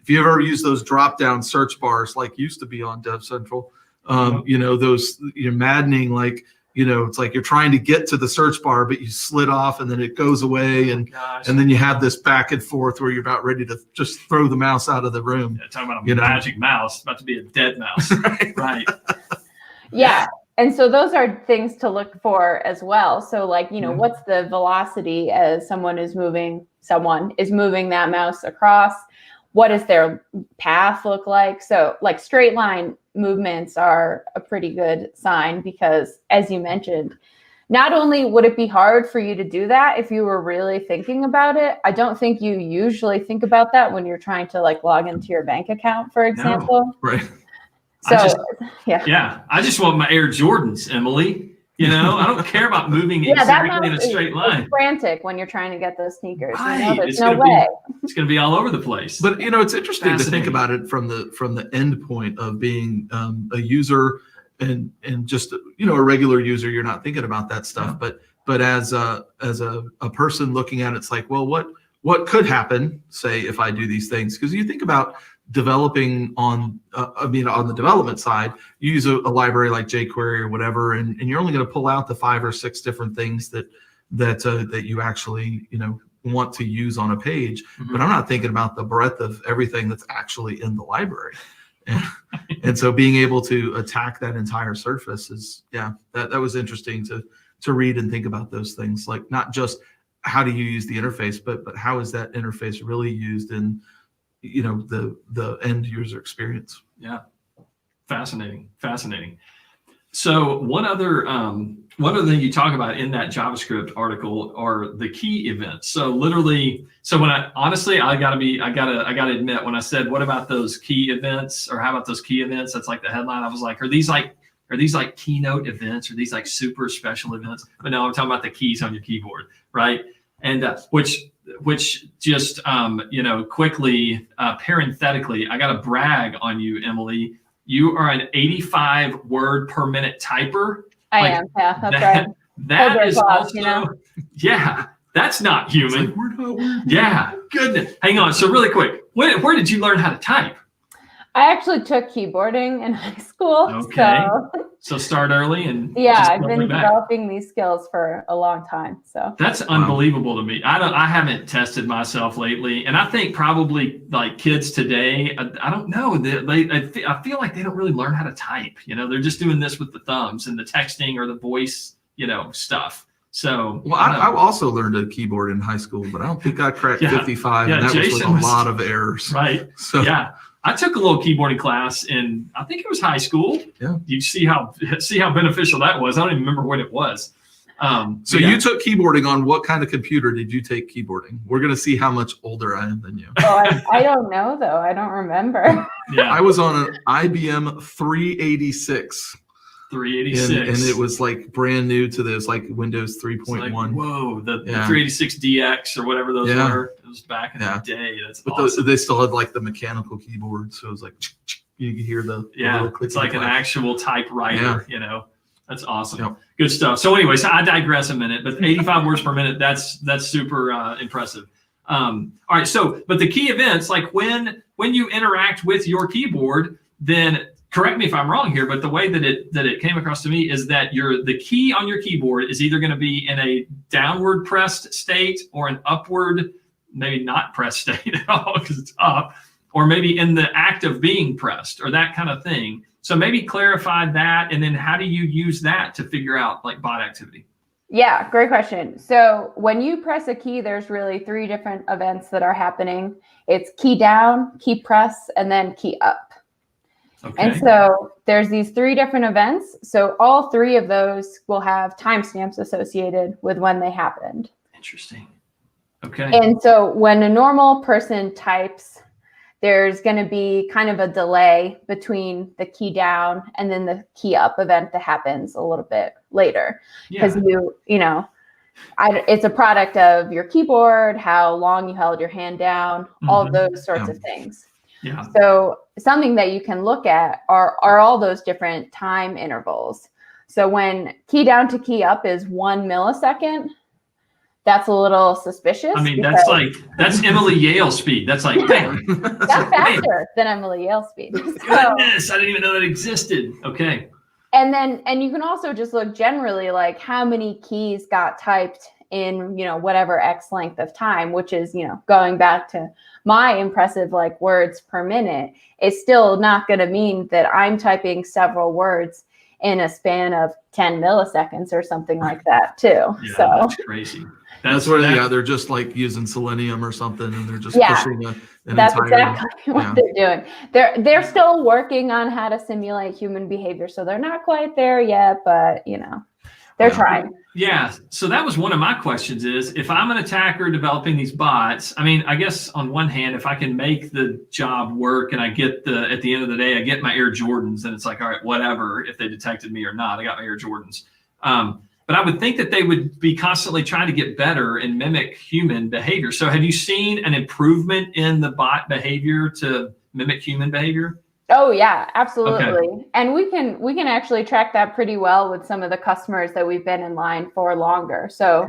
If you ever use those drop down search bars like used to be on DevCentral, those maddening, like, it's like you're trying to get to the search bar, but you slid off and then it goes away. And then you have this back and forth where you're about ready to just throw the mouse out of the room. Yeah, talking about a magic mouse, about to be a dead mouse. Right. Yeah. And so those are things to look for as well. So like, what's the velocity as someone is moving that mouse across? What does their path look like? So like straight line movements are a pretty good sign, because as you mentioned, not only would it be hard for you to do that if you were really thinking about it, I don't think you usually think about that when you're trying to like log into your bank account, for example. No, right. So I just want my Air Jordans, Emily. I don't care about moving exactly in a straight line. It's frantic when you're trying to get those sneakers. Right. There's no way. It's going to be all over the place. But it's interesting to think about it from the end point of being a user and just a regular user. You're not thinking about that stuff, but as a person looking at it, it's like, well, what could happen, say, if I do these things? Because you think about developing on the development side, you use a library like jQuery or whatever, and you're only going to pull out the 5 or 6 different things that you actually want to use on a page. Mm-hmm. But I'm not thinking about the breadth of everything that's actually in the library. And so being able to attack that entire surface is that was interesting to read and think about those things, like not just how do you use the interface, but how is that interface really used in the end user experience. Yeah. Fascinating. So one other thing you talk about in that JavaScript article are the key events. So literally, when I gotta admit, when I said, what about those key events, or how about those key events? That's like the headline. I was like, are these like keynote events? Are these like super special events? But no, I'm talking about the keys on your keyboard, right? And which just quickly, parenthetically, I gotta brag on you, Emily. You are an 85 word per minute typer. I am. Yeah, that's right. That is also, yeah, that's not human. It's like, we're not. Yeah, goodness. Hang on. So really quick, where did you learn how to type? I actually took keyboarding in high school. Okay. So start early and I've been developing these skills for a long time. So that's unbelievable to me. I haven't tested myself lately, and I think probably like kids today, I don't know. I feel like they don't really learn how to type. They're just doing this with the thumbs and the texting or the voice, stuff. So I also learned a keyboard in high school, but I don't think I cracked 55, and that was with a lot of errors. Right. So yeah. I took a little keyboarding class in, I think it was high school. Yeah. You see how beneficial that was. I don't even remember what it was. So you took keyboarding on what kind of computer did you take keyboarding? We're going to see how much older I am than you. Oh, I don't know though. I don't remember. Yeah. I was on an IBM 386. 386. And it was like brand new to this, like Windows 3.1. Like, whoa, the 386 DX or whatever those were. It was back in the day. That's awesome. They still had like the mechanical keyboard, so it was like you could hear the little click. It's like an actual typewriter. That's awesome. Yep. Good stuff. So anyways, I digress a minute, but 85 words per minute, that's super impressive. All right, so but the key events, like when you interact with your keyboard, then correct me if I'm wrong here, but the way that it came across to me is that the key on your keyboard is either going to be in a downward pressed state or an upward, maybe not pressed state at all because it's up, or maybe in the act of being pressed or that kind of thing. So maybe clarify that, and then how do you use that to figure out like bot activity? Yeah, great question. So when you press a key, there's really 3 different events that are happening. It's key down, key press, and then key up. Okay. And so there's these 3 different events. So all 3 of those will have timestamps associated with when they happened. Interesting. Okay. And so when a normal person types, there's going to be kind of a delay between the key down and then the key up event that happens a little bit later. Because it's a product of your keyboard, how long you held your hand down, all of those sorts of things. Yeah. So something that you can look at are all those different time intervals. So when key down to key up is 1 millisecond, that's a little suspicious. I mean, that's Emily Yale speed. That's like, bam. That's faster than Emily Yale speed. Goodness, I didn't even know that existed. Okay. And you can also just look generally like how many keys got typed in, whatever X length of time, which is, going back to my impressive like words per minute, it's still not going to mean that I'm typing several words in a span of 10 milliseconds or something like that too. Yeah, so that's crazy. That's where they're just like using Selenium or something, and they're just pushing that's exactly what they're doing. They're still working on how to simulate human behavior, so they're not quite there yet, but they're trying. Yeah. So that was one of my questions is if I'm an attacker developing these bots, I mean, I guess on one hand, if I can make the job work and I get at the end of the day, I get my Air Jordans, then it's like, all right, whatever, if they detected me or not, I got my Air Jordans. But I would think that they would be constantly trying to get better and mimic human behavior. So have you seen an improvement in the bot behavior to mimic human behavior? Oh yeah, absolutely. Okay. And we can actually track that pretty well with some of the customers that we've been in line for longer. So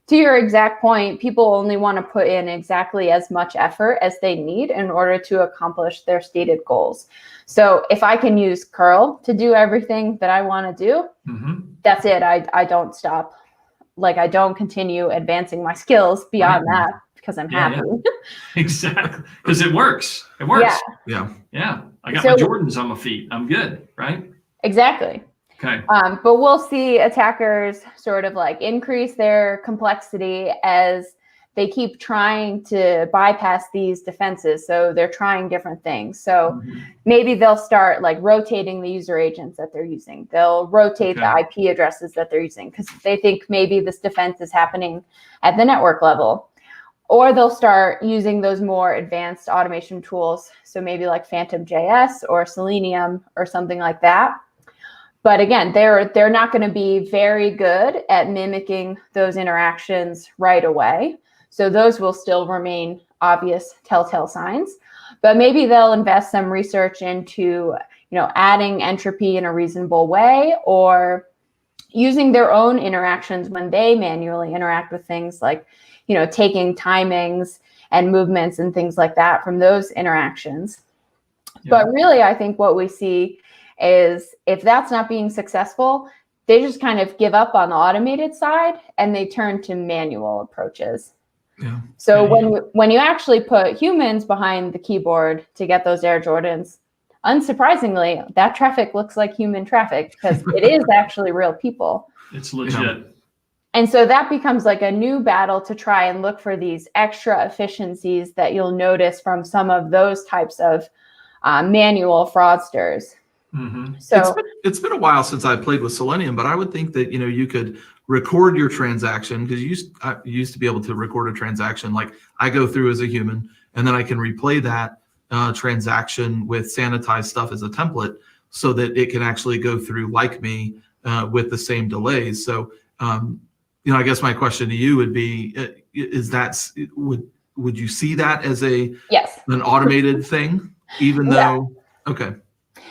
to your exact point, people only want to put in exactly as much effort as they need in order to accomplish their stated goals. So if I can use curl to do everything that I want to do, that's it. I don't stop. Like I don't continue advancing my skills beyond that because I'm happy. Yeah. Exactly. Because it works. It works. Yeah. I got my Jordans on my feet. I'm good, right? Exactly. Okay. But we'll see attackers sort of like increase their complexity as they keep trying to bypass these defenses. So they're trying different things. So maybe they'll start like rotating the user agents that they're using. They'll rotate the IP addresses that they're using because they think maybe this defense is happening at the network level. Or they'll start using those more advanced automation tools. So maybe like Phantom.js or Selenium or something like that. But again, they're not going to be very good at mimicking those interactions right away. So those will still remain obvious telltale signs. But maybe they'll invest some research into, adding entropy in a reasonable way, or using their own interactions when they manually interact with things like, taking timings and movements and things like that from those interactions. Yeah. But really, I think what we see is if that's not being successful, they just kind of give up on the automated side and they turn to manual approaches. Yeah. So when you actually put humans behind the keyboard to get those Air Jordans, unsurprisingly, that traffic looks like human traffic because it is actually real people. It's legit. Yeah. And so that becomes like a new battle to try and look for these extra efficiencies that you'll notice from some of those types of manual fraudsters. Mm-hmm. So it's been a while since I played with Selenium, but I would think that you could record your transaction, because I used to be able to record a transaction like I go through as a human, and then I can replay that transaction with sanitized stuff as a template so that it can actually go through like me with the same delays. So I guess my question to you would be: would you see that as an automated thing, even though? Okay.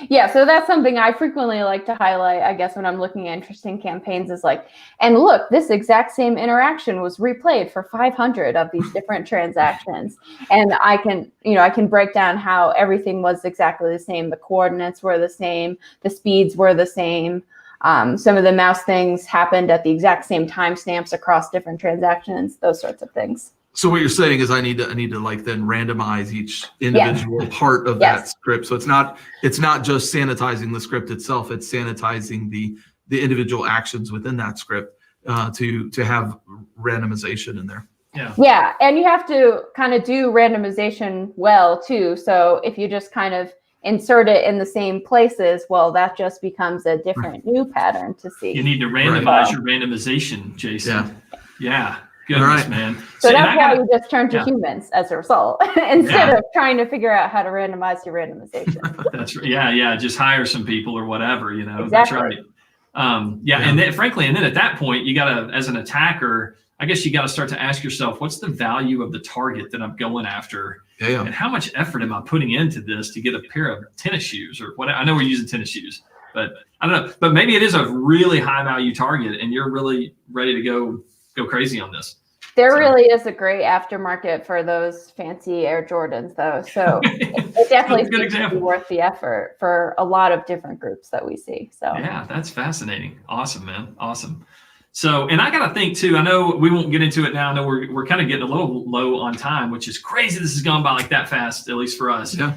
Yeah, so that's something I frequently like to highlight, I guess, when I'm looking at interesting campaigns is like, and look, this exact same interaction was replayed for 500 of these different transactions. And I can break down how everything was exactly the same. The coordinates were the same. The speeds were the same. Some of the mouse things happened at the exact same timestamps across different transactions, those sorts of things. So what you're saying is I need to like then randomize each individual part of that script. So it's not just sanitizing the script itself, it's sanitizing the individual actions within that script to have randomization in there. Yeah, and you have to kind of do randomization well too. So if you just kind of insert it in the same places, well, that just becomes a different new pattern to see. You need to randomize your randomization, Jason. Yeah. Goodness, man. So that's why you just turn to humans as a result, instead of trying to figure out how to randomize your randomization. That's right. Yeah. Just hire some people or whatever, Exactly. That's right. And then frankly, and then at that point, you gotta, as an attacker, I guess you gotta start to ask yourself, what's the value of the target that I'm going after? And how much effort am I putting into this to get a pair of tennis shoes or what? I know we're using tennis shoes, but I don't know, but maybe it is a really high value target and you're really ready to go crazy on this. There really is a great aftermarket for those fancy Air Jordans, though. So it definitely seems to be worth the effort for a lot of different groups that we see. So yeah, that's fascinating. Awesome, man. Awesome. So, and I got to think too, I know we won't get into it now. I know we're kind of getting a little low on time, which is crazy. This has gone by like that fast, at least for us. Yeah.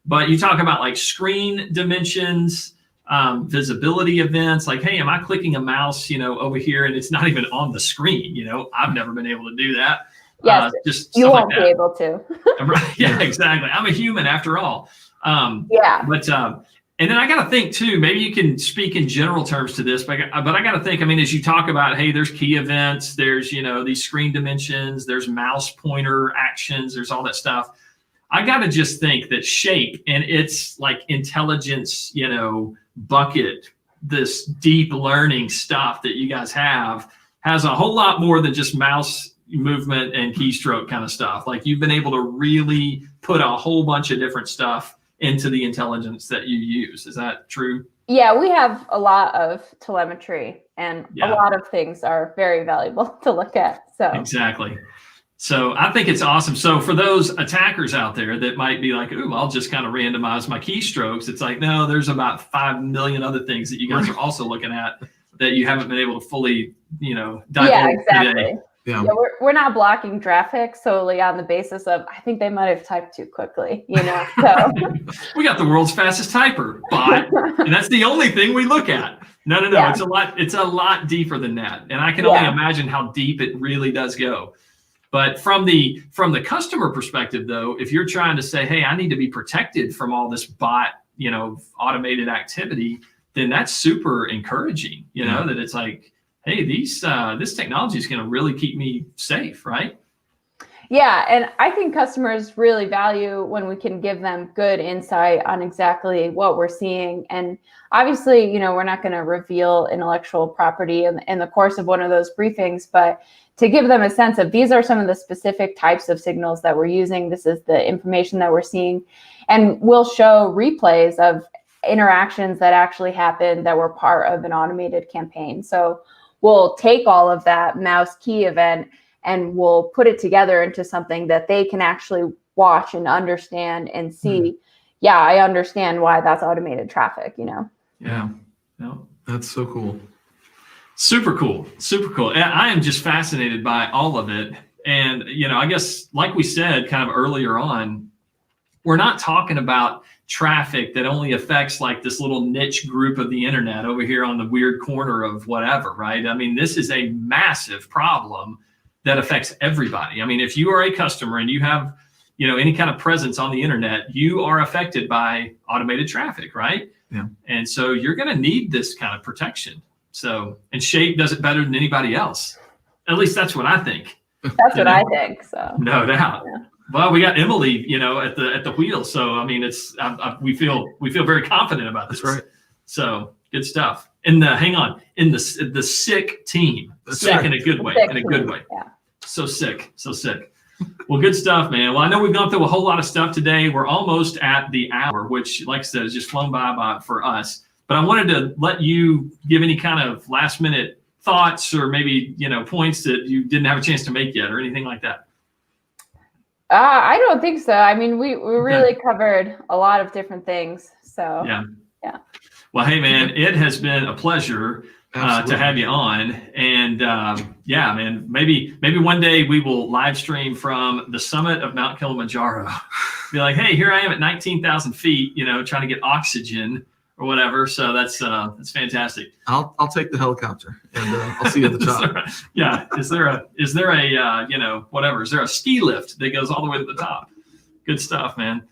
But you talk about like screen dimensions, visibility events, like, hey, am I clicking a mouse, over here and it's not even on the screen? I've never been able to do that. Yes, just you won't be able to. Right. Yeah, exactly. I'm a human after all. But and then I got to think too, maybe you can speak in general terms to this, but I got to think, as you talk about, hey, there's key events, there's, these screen dimensions, there's mouse pointer actions, there's all that stuff. I got to just think that Shape and its like intelligence, bucket, this deep learning stuff that you guys have has a whole lot more than just mouse movement and keystroke kind of stuff. Like you've been able to really put a whole bunch of different stuff into the intelligence that you use. Is that true? Yeah, we have a lot of telemetry and a lot of things are very valuable to look at. So exactly. So I think it's awesome. So for those attackers out there that might be like, ooh, I'll just kind of randomize my keystrokes. It's like, no, there's about 5 million other things that you guys are also looking at that you haven't been able to fully, dive into today. Yeah, we're not blocking traffic solely on the basis of, I think they might have typed too quickly, so. We got the world's fastest typer, and that's the only thing we look at. No. It's a lot deeper than that. And I can only imagine how deep it really does go. But from the customer perspective, though, if you're trying to say, hey, I need to be protected from all this bot, automated activity, then that's super encouraging, that it's like, hey, this technology is going to really keep me safe, right? Yeah, and I think customers really value when we can give them good insight on exactly what we're seeing. And obviously, we're not going to reveal intellectual property in the course of one of those briefings, but to give them a sense of these are some of the specific types of signals that we're using. This is the information that we're seeing. And we'll show replays of interactions that actually happened that were part of an automated campaign. So we'll take all of that mouse key event and we'll put it together into something that they can actually watch and understand and see. Yeah, I understand why that's automated traffic, Yeah. No. That's so cool. Super cool. Super cool. And I am just fascinated by all of it. And, I guess, like we said kind of earlier on, we're not talking about traffic that only affects like this little niche group of the internet over here on the weird corner of whatever, right? I mean, this is a massive problem that affects everybody. I mean, if you are a customer and you have, any kind of presence on the internet, you are affected by automated traffic, right? Yeah. And so you're going to need this kind of protection. So, and Shape does it better than anybody else. At least that's what I think. That's what I think. So no doubt. Yeah. Well, we got Emily, at the wheel. So, I mean, we feel very confident about this. That's right. So good stuff. In the sick team, sick in a good way, Yeah. So sick. Well, good stuff, man. Well, I know we've gone through a whole lot of stuff today. We're almost at the hour, which, like I said, has just flown by for us. But I wanted to let you give any kind of last minute thoughts or maybe, points that you didn't have a chance to make yet or anything like that. I don't think so. I mean, we really covered a lot of different things. So yeah. Well, hey, man, it has been a pleasure to have you on. And man, maybe one day we will live stream from the summit of Mount Kilimanjaro. Be like, hey, here I am at 19,000 feet, trying to get oxygen or whatever. So that's fantastic. I'll take the helicopter and I'll see you at the top. Is there a whatever? Is there a ski lift that goes all the way to the top? Good stuff, man.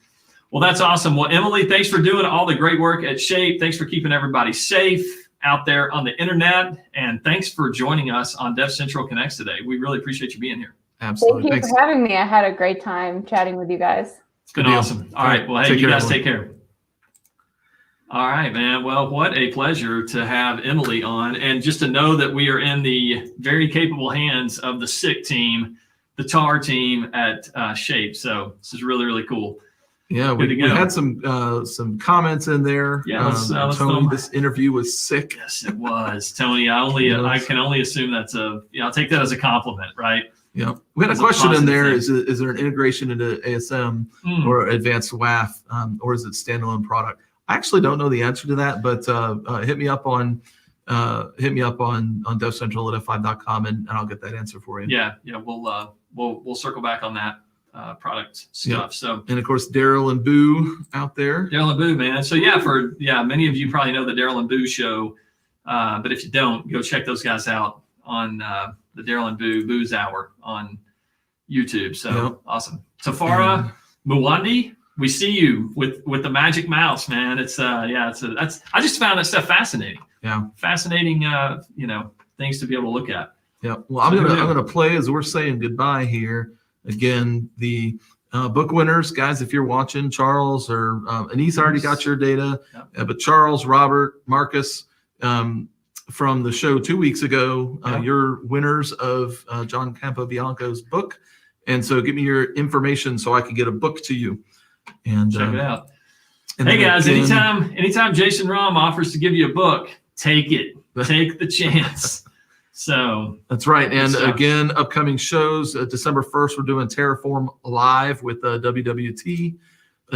Well, that's awesome. Well, Emily, thanks for doing all the great work at Shape. Thanks for keeping everybody safe out there on the internet. And thanks for joining us on DevCentral Connects today. We really appreciate you being here. Absolutely. Thank you for having me. I had a great time chatting with you guys. It's been awesome. All right. Well, hey, you guys take care. All right, man. Well, what a pleasure to have Emily on. And just to know that we are in the very capable hands of the SICK team, the TAR team at Shape. So this is really, really cool. Yeah, we had some comments in there. Yeah, let's Tony, this interview was sick. Yes, it was. Tony, I can only assume that's I'll take that as a compliment, right? Yeah, we had a question in there. Is there an integration into ASM or advanced WAF, or is it standalone product? I actually don't know the answer to that, but hit me up on DevCentral at f5.com and I'll get that answer for you. Yeah, we'll circle back on that product stuff. Yep. So, and of course Daryl and Boo out there. Daryl and Boo, man. So many of you probably know the Daryl and Boo show, but if you don't, go check those guys out on the Daryl and Boo's Hour on YouTube. So awesome. Tafara Mwandi, we see you with the magic mouse, man. It's I just found that stuff fascinating. Yeah, fascinating. Things to be able to look at. Yeah. Well, I'm gonna play as we're saying goodbye here. Again, the book winners, guys, if you're watching, Charles or Anise already got your data, but Charles, Robert, Marcus, from the show 2 weeks ago, you're winners of John Campobianco's book. And so give me your information so I can get a book to you. And check it out. Hey guys, anytime Jason Rom offers to give you a book, take it. Take the chance. So that's right. And again, upcoming shows, December 1st, we're doing Terraform Live with WWT.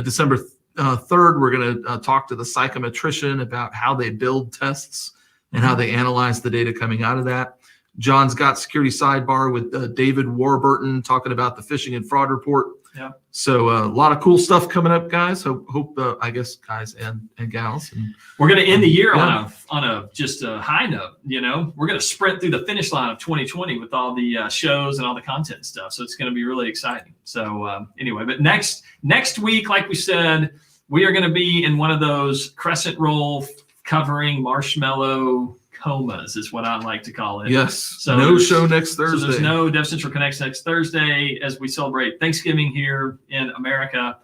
December 3rd, we're going to talk to the psychometrician about how they build tests and how they analyze the data coming out of that. John's got Security Sidebar with David Warburton talking about the phishing and fraud report. Yeah. So a lot of cool stuff coming up, guys. Hope I guess guys and gals. And we're going to end the year Yeah. on a just a high note. We're going to sprint through the finish line of 2020 with all the shows and all the content and stuff. So it's going to be really exciting. So anyway, but next week, like we said, we are going to be in one of those crescent roll covering marshmallow comas is what I like to call it. Yes. So no show next Thursday. So there's no DevCentral Connects next Thursday as we celebrate Thanksgiving here in America.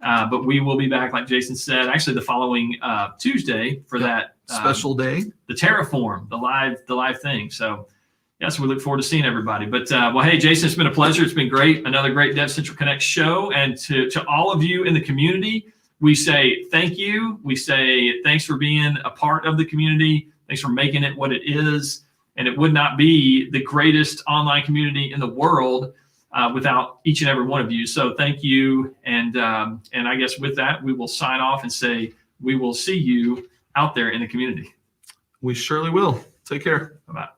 But we will be back, like Jason said, actually the following Tuesday for that special day, the Terraform, the live thing. So yes, we look forward to seeing everybody. But well, hey, Jason, it's been a pleasure. It's been great. Another great DevCentral Connect show. And to all of you in the community, we say thank you. We say thanks for being a part of the community. Thanks for making it what it is. And it would not be the greatest online community in the world without each and every one of you. So thank you. And I guess with that, we will sign off and say we will see you out there in the community. We surely will. Take care. Bye-bye.